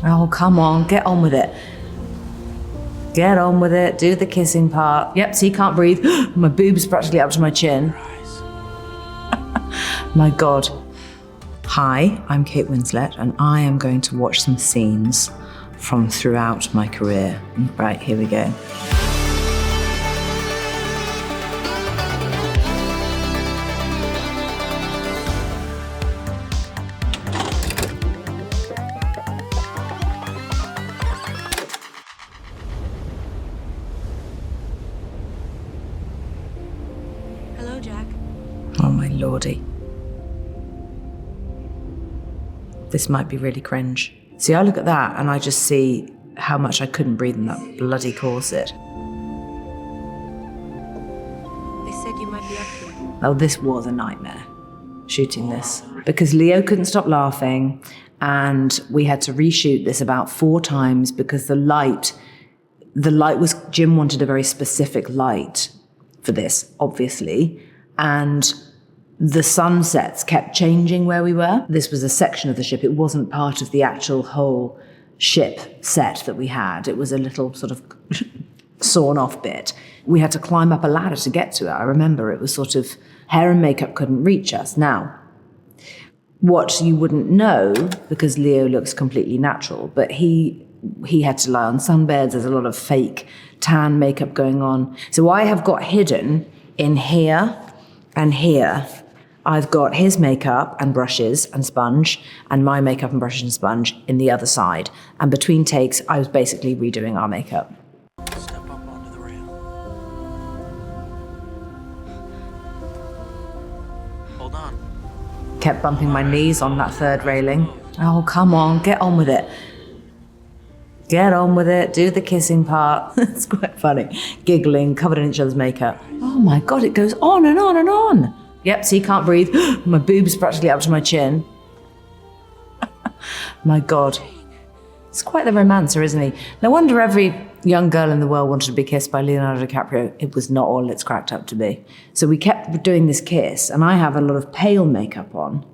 Oh, come on, get on with it. Get on with it, do the kissing part. Yep, so you can't breathe. My boob's practically up to my chin. My God. Hi, I'm Kate Winslet, and I am going to watch some scenes from throughout my career. Right, here we go. Hello, Jack. Oh my lordy. This might be really cringe. See, I look at that and I just see how much I couldn't breathe in that bloody corset. They said you might be up here. Oh, this was a nightmare, shooting this. Because Leo couldn't stop laughing, and we had to reshoot this about 4 times because the light was, Jim wanted a very specific light for this, obviously, and the sunsets kept changing where we were. This was a section of the ship. It wasn't part of the actual whole ship set that we had. It was a little sort of sawn off bit. We had to climb up a ladder to get to it. I remember it was sort of, hair and makeup couldn't reach us. Now, what you wouldn't know, because Leo looks completely natural, but he had to lie on sunbeds. There's a lot of fake tan makeup going on. So I have got hidden in here and here. I've got his makeup and brushes and sponge, and my makeup and brushes and sponge in the other side. And between takes, I was basically redoing our makeup. Step up onto the rail. Hold on. Kept bumping my knees on that third railing. Oh, come on, get on with it. Get on with it, do the kissing part. It's quite funny. Giggling, covered in each other's makeup. Oh my God, it goes on and on and on. Yep, so you can't breathe. My boob's practically up to my chin. My God. He's quite the romancer, isn't he? No wonder every young girl in the world wanted to be kissed by Leonardo DiCaprio. It was not all it's cracked up to be. So we kept doing this kiss, and I have a lot of pale makeup on.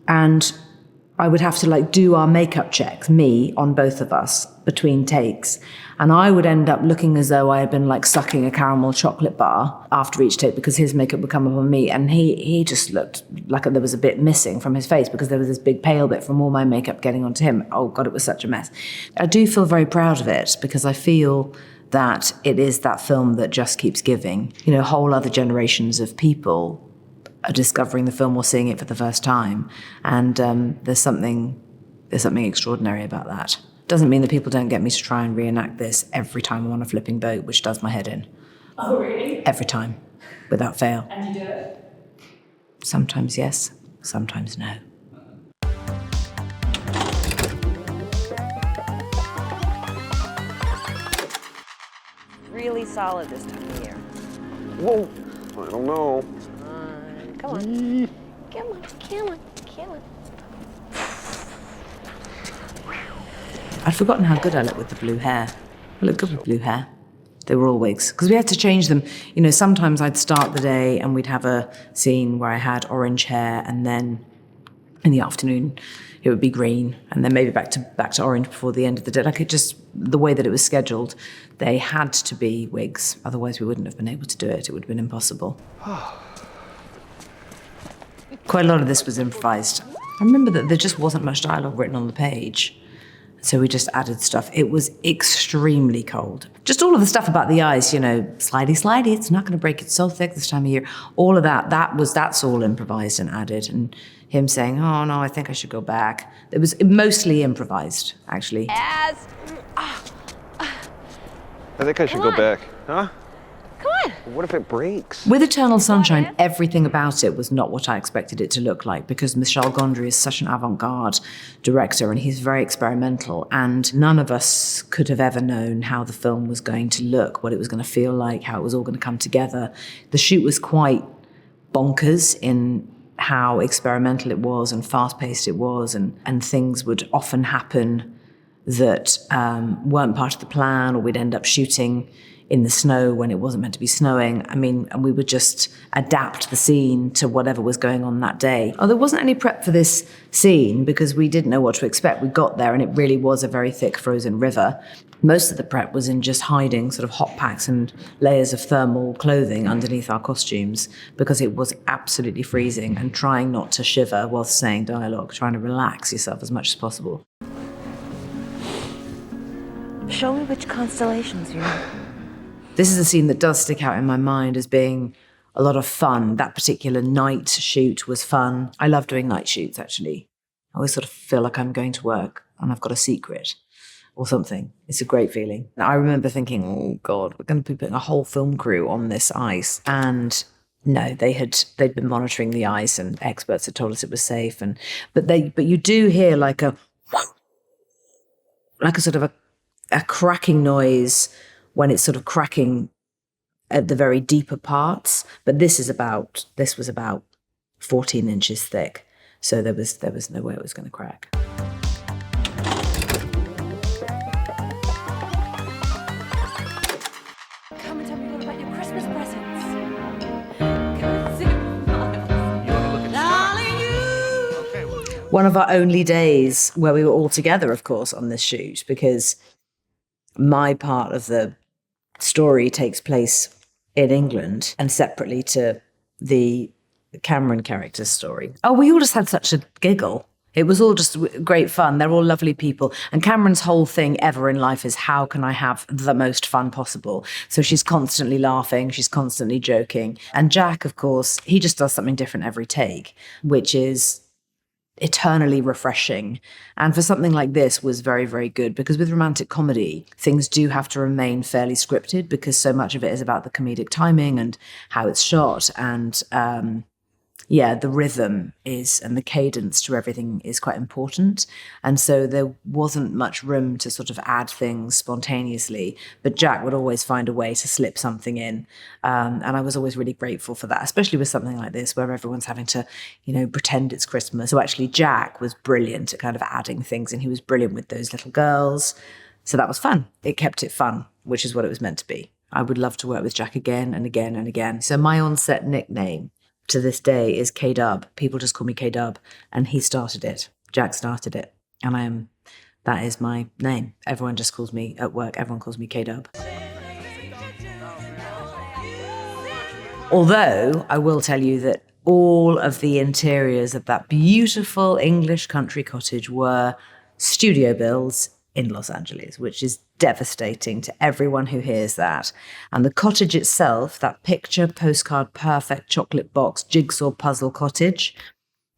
And I would have to do our makeup checks, me, on both of us, between takes. And I would end up looking as though I had been sucking a caramel chocolate bar after each take, because his makeup would come up on me. And he just looked like there was a bit missing from his face because there was this big pale bit from all my makeup getting onto him. Oh God, it was such a mess. I do feel very proud of it because I feel that it is that film that just keeps giving. Whole other generations of people are discovering the film or seeing it for the first time. And there's something extraordinary about that. Doesn't mean that people don't get me to try and reenact this every time I'm on a flipping boat, which does my head in. Oh, really? Every time, without fail. And you do it? Sometimes yes, sometimes no. Really solid this time of year. Whoa, I don't know. Come on. Come on, come on, come on. I'd forgotten how good I look with the blue hair. I look good with blue hair. They were all wigs, because we had to change them. Sometimes I'd start the day and we'd have a scene where I had orange hair, and then in the afternoon it would be green, and then maybe back to orange before the end of the day. The way that it was scheduled, they had to be wigs. Otherwise we wouldn't have been able to do it. It would have been impossible. Quite a lot of this was improvised. I remember that there just wasn't much dialogue written on the page. So we just added stuff. It was extremely cold. Just all of the stuff about the ice, slidey, it's not gonna break, it's so thick this time of year. All of that's all improvised and added. And him saying, oh no, I think I should go back. It was mostly improvised, actually. I think I should go back. Huh? Come on. What if it breaks? With Eternal Sunshine, everything about it was not what I expected it to look like, because Michel Gondry is such an avant-garde director and he's very experimental, and none of us could have ever known how the film was going to look, what it was going to feel like, how it was all going to come together. The shoot was quite bonkers in how experimental it was and fast-paced it was, and things would often happen that weren't part of the plan, or we'd end up shooting in the snow when it wasn't meant to be snowing. I mean, and we would just adapt the scene to whatever was going on that day. Oh, there wasn't any prep for this scene because we didn't know what to expect. We got there and it really was a very thick frozen river. Most of the prep was in just hiding sort of hot packs and layers of thermal clothing underneath our costumes because it was absolutely freezing, and trying not to shiver whilst saying dialogue, trying to relax yourself as much as possible. Show me which constellations you're in. This is a scene that does stick out in my mind as being a lot of fun. That particular night shoot was fun. I love doing night shoots, actually. I always sort of feel like I'm going to work and I've got a secret or something. It's a great feeling. I remember thinking, oh God, we're going to be putting a whole film crew on this ice. And no, they'd been monitoring the ice and experts had told us it was safe. But you do hear like a sort of a cracking noise when it's sort of cracking at the very deeper parts. But this was about 14 inches thick. So there was no way it was going to crack. Come and tell me all about your Christmas presents. One of our only days where we were all together, of course, on this shoot, because my part of the story takes place in England and separately to the Cameron character's story. Oh, we all just had such a giggle. It was all just great fun. They're all lovely people. And Cameron's whole thing ever in life is, how can I have the most fun possible? So she's constantly laughing, she's constantly joking. And Jack, of course, he just does something different every take, which is eternally refreshing. And for something like this was very, very good, because with romantic comedy, things do have to remain fairly scripted because so much of it is about the comedic timing and how it's shot. And the rhythm and the cadence to everything is quite important. And so there wasn't much room to sort of add things spontaneously, but Jack would always find a way to slip something in. And I was always really grateful for that, especially with something like this where everyone's having to, pretend it's Christmas. So actually Jack was brilliant at kind of adding things, and he was brilliant with those little girls. So that was fun. It kept it fun, which is what it was meant to be. I would love to work with Jack again and again and again. So my on-set nickname to this day is K-Dub. People just call me K-Dub, and he started it. Jack started it, and that is my name. Everyone just calls me at work, everyone calls me K-Dub. Although I will tell you that all of the interiors of that beautiful English country cottage were studio builds in Los Angeles, which is devastating to everyone who hears that. And the cottage itself, that picture postcard perfect chocolate box jigsaw puzzle cottage,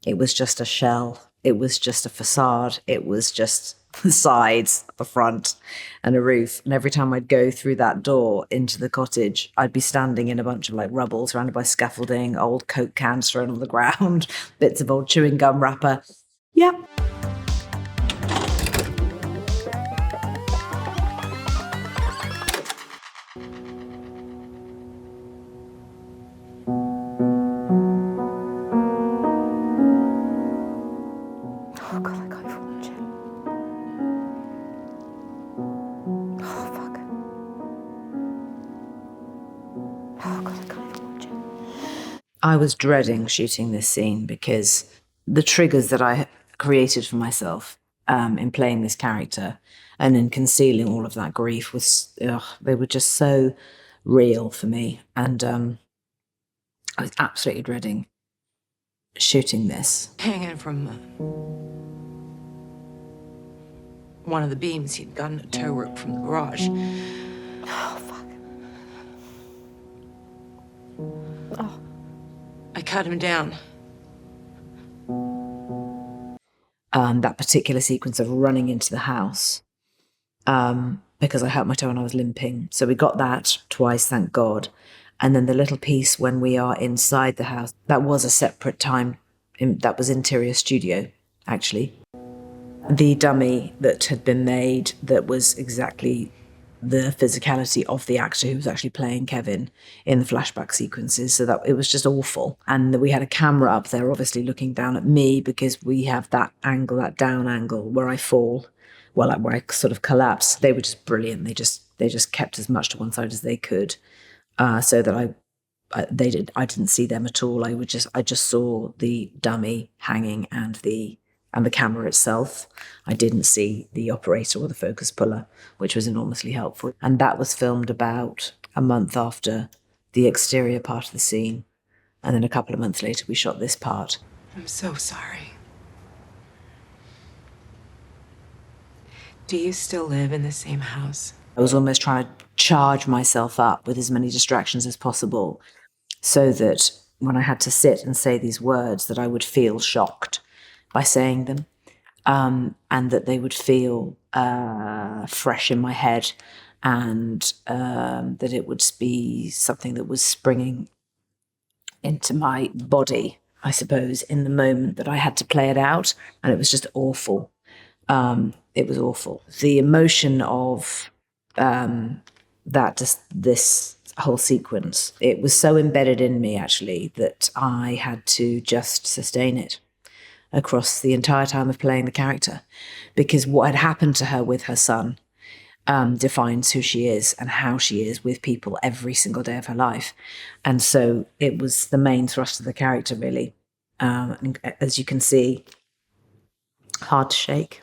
it was just a shell. It was just a facade. It was just the sides, the front, and a roof. And every time I'd go through that door into the cottage, I'd be standing in a bunch of rubble surrounded by scaffolding, old Coke cans thrown on the ground, bits of old chewing gum wrapper. Yeah. Oh God, I can't even watch it. Oh fuck. Oh God, I can't even watch it. I was dreading shooting this scene because the triggers that I created for myself in playing this character and in concealing all of that grief they were just so real for me. And I was absolutely dreading shooting this. Hanging from one of the beams. He'd gotten a tow rope from the garage. Oh fuck. Oh. I cut him down. That particular sequence of running into the house because I hurt my toe and I was limping. So we got that twice, thank God. And then the little piece when we are inside the house, that was a separate time. That was interior studio, actually. The dummy that had been made that was exactly the physicality of the actor who was actually playing Kevin in the flashback sequences. So that it was just awful. And we had a camera up there, obviously looking down at me, because we have that angle, that down angle where I fall, well, like where I sort of collapse. They were just brilliant. They just kept as much to one side as they could, so that I didn't see them at all. I just saw the dummy hanging and the camera itself. I didn't see the operator or the focus puller, which was enormously helpful. And that was filmed about a month after the exterior part of the scene. And then a couple of months later, we shot this part. I'm so sorry. Do you still live in the same house? I was almost trying to charge myself up with as many distractions as possible so that when I had to sit and say these words, that I would feel shocked by saying them, and that they would feel fresh in my head, and that it would be something that was springing into my body, I suppose, in the moment that I had to play it out. And it was just awful. It was awful. The emotion of this whole sequence, it was so embedded in me, actually, that I had to just sustain it across the entire time of playing the character, because what had happened to her with her son defines who she is and how she is with people every single day of her life. And so it was the main thrust of the character, really. And as you can see, hard to shake.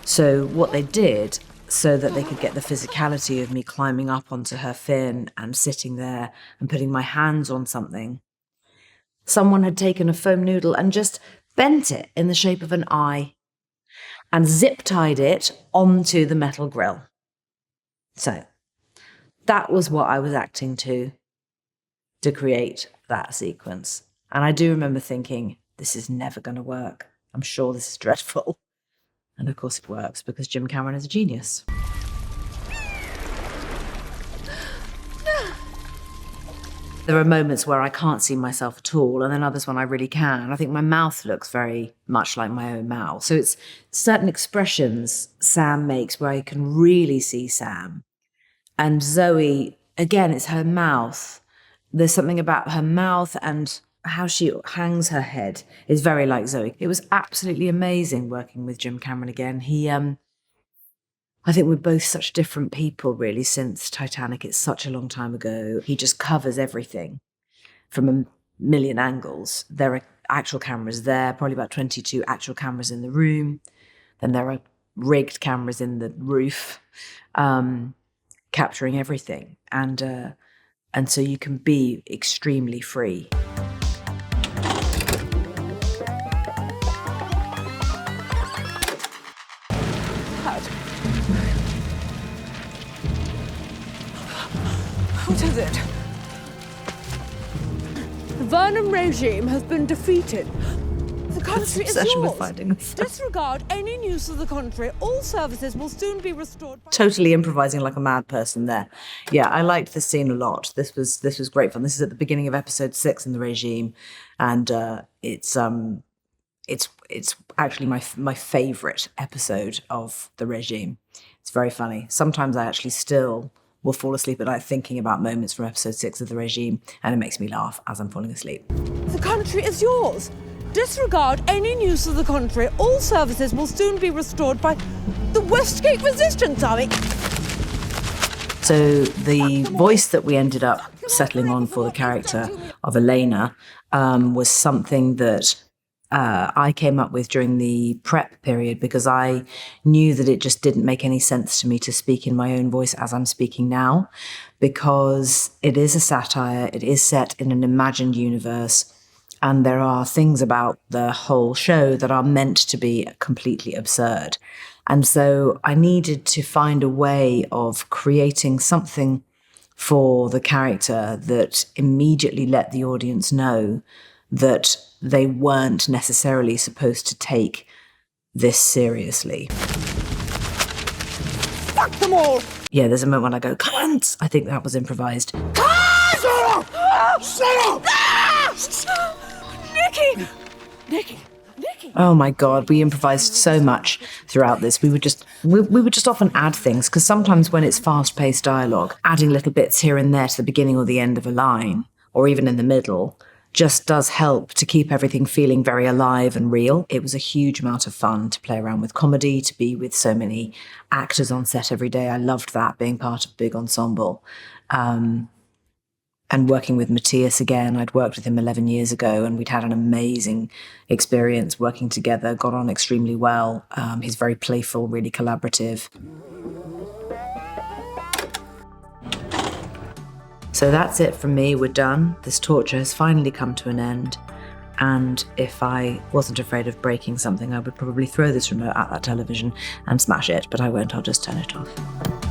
So what they did, so that they could get the physicality of me climbing up onto her fin and sitting there and putting my hands on something, someone had taken a foam noodle and just bent it in the shape of an eye and zip-tied it onto the metal grill. So that was what I was acting to create that sequence. And I do remember thinking, this is never going to work. I'm sure this is dreadful. And of course it works, because Jim Cameron is a genius. There are moments where I can't see myself at all, and then others when I really can. I think my mouth looks very much like my own mouth. So it's certain expressions Sam makes where I can really see Sam. And Zoe, again, it's her mouth. There's something about her mouth and how she hangs her head is very like Zoe. It was absolutely amazing working with Jim Cameron again. I think we're both such different people, really, since Titanic. It's such a long time ago. He just covers everything from a million angles. There are actual cameras there, probably about 22 actual cameras in the room. Then there are rigged cameras in the roof, capturing everything. And so you can be extremely free. What is it? The Vernon regime has been defeated. The country is yours. Disregard any news of the country. All services will soon be restored. Totally improvising like a mad person there. Yeah, I liked this scene a lot. This was great fun. This is at the beginning of episode 6 in the regime, and it's actually my favourite episode of the regime. It's very funny. Sometimes I actually still will fall asleep at night thinking about moments from episode 6 of the regime, and it makes me laugh as I'm falling asleep. The country is yours. Disregard any news of the country. All services will soon be restored by the Westgate Resistance Army. So the voice that we ended up settling on for the character of Elena was something that I came up with during the prep period, because I knew that it just didn't make any sense to me to speak in my own voice as I'm speaking now, because it is a satire, it is set in an imagined universe, and there are things about the whole show that are meant to be completely absurd. And so I needed to find a way of creating something for the character that immediately let the audience know that they weren't necessarily supposed to take this seriously. Fuck them all! Yeah, there's a moment when I go, cunt! I think that was improvised. Shut up! Shut up! Nikki! Oh my God, we improvised so much throughout this. We would just often add things, because sometimes when it's fast-paced dialogue, adding little bits here and there to the beginning or the end of a line, or even in the middle, just does help to keep everything feeling very alive and real. It was a huge amount of fun to play around with comedy, to be with so many actors on set every day. I loved that, being part of a big ensemble. And working with Matthias again. I'd worked with him 11 years ago, and we'd had an amazing experience working together, got on extremely well. He's very playful, really collaborative. So that's it from me, we're done. This torture has finally come to an end. And if I wasn't afraid of breaking something, I would probably throw this remote at that television and smash it, but I won't, I'll just turn it off.